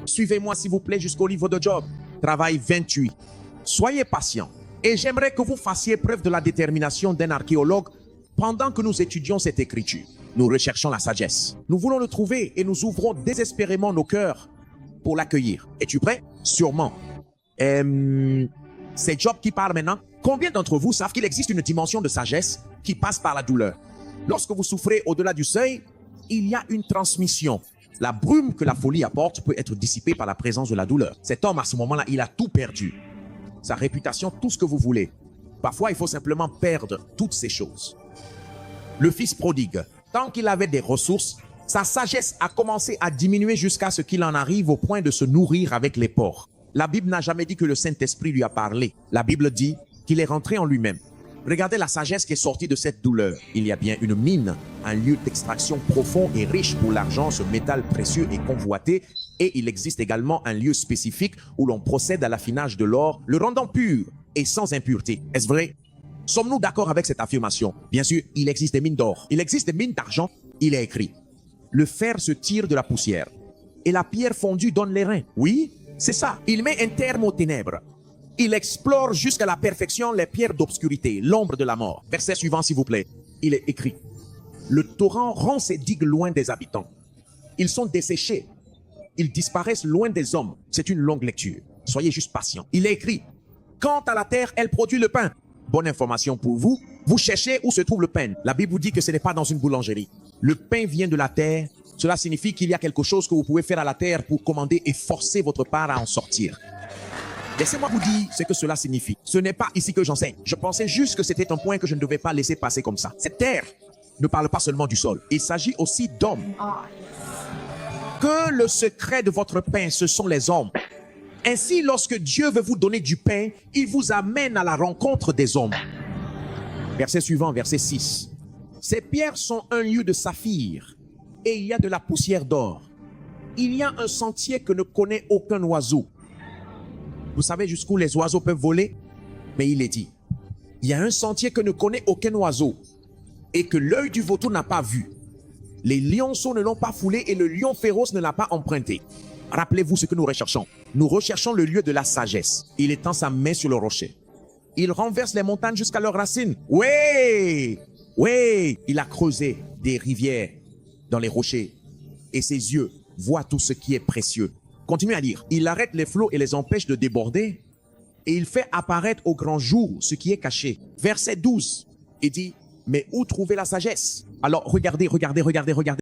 Suivez-moi s'il vous plaît jusqu'au livre de Job. Travail 28. Soyez patients. Et j'aimerais que vous fassiez preuve de la détermination d'un archéologue pendant que nous étudions cette écriture. Nous recherchons la sagesse. Nous voulons le trouver et nous ouvrons désespérément nos cœurs pour l'accueillir. Es-tu prêt? Sûrement. C'est Job qui parle maintenant. Combien d'entre vous savent qu'il existe une dimension de sagesse qui passe par la douleur? Lorsque vous souffrez au-delà du seuil, il y a une transmission. La brume que la folie apporte peut être dissipée par la présence de la douleur. Cet homme, à ce moment-là, il a tout perdu. Sa réputation, tout ce que vous voulez. Parfois, il faut simplement perdre toutes ces choses. Le fils prodigue, tant qu'il avait des ressources, sa sagesse a commencé à diminuer jusqu'à ce qu'il en arrive au point de se nourrir avec les porcs. La Bible n'a jamais dit que le Saint-Esprit lui a parlé. La Bible dit qu'il est rentré en lui-même. Regardez la sagesse qui est sortie de cette douleur. Il y a bien une mine, un lieu d'extraction profond et riche pour l'argent, ce métal précieux et convoité. Et il existe également un lieu spécifique où l'on procède à l'affinage de l'or, le rendant pur et sans impureté. Est-ce vrai? Sommes-nous d'accord avec cette affirmation? Bien sûr, il existe des mines d'or. Il existe des mines d'argent. Il est écrit: le fer se tire de la poussière et la pierre fondue donne les reins. Oui, c'est ça. Il met un terme aux ténèbres. Il explore jusqu'à la perfection les pierres d'obscurité, l'ombre de la mort. Verset suivant, s'il vous plaît. Il est écrit: le torrent rend ses digues loin des habitants. Ils sont desséchés. Ils disparaissent loin des hommes. C'est une longue lecture. Soyez juste patients. Il est écrit: quant à la terre, elle produit le pain. Bonne information pour vous. Vous cherchez où se trouve le pain. La Bible vous dit que ce n'est pas dans une boulangerie. Le pain vient de la terre. Cela signifie qu'il y a quelque chose que vous pouvez faire à la terre pour commander et forcer votre part à en sortir. Laissez-moi vous dire ce que cela signifie. Ce n'est pas ici que j'enseigne. Je pensais juste que c'était un point que je ne devais pas laisser passer comme ça. Cette terre ne parle pas seulement du sol. Il s'agit aussi d'hommes. Que le secret de votre pain, ce sont les hommes. Ainsi, lorsque Dieu veut vous donner du pain, il vous amène à la rencontre des hommes. Verset suivant, verset 6. Ces pierres sont un lieu de saphir et il y a de la poussière d'or. Il y a un sentier que ne connaît aucun oiseau. Vous savez jusqu'où les oiseaux peuvent voler? Mais il est dit, il y a un sentier que ne connaît aucun oiseau et que l'œil du vautour n'a pas vu. Les lionceaux ne l'ont pas foulé et le lion féroce ne l'a pas emprunté. Rappelez-vous ce que nous recherchons. Nous recherchons le lieu de la sagesse. Il étend sa main sur le rocher. Il renverse les montagnes jusqu'à leurs racines. Oui, oui, il a creusé des rivières dans les rochers et ses yeux voient tout ce qui est précieux. Continuez à lire. Il arrête les flots et les empêche de déborder et il fait apparaître au grand jour ce qui est caché. Verset 12, il dit, mais où trouver la sagesse? Alors regardez.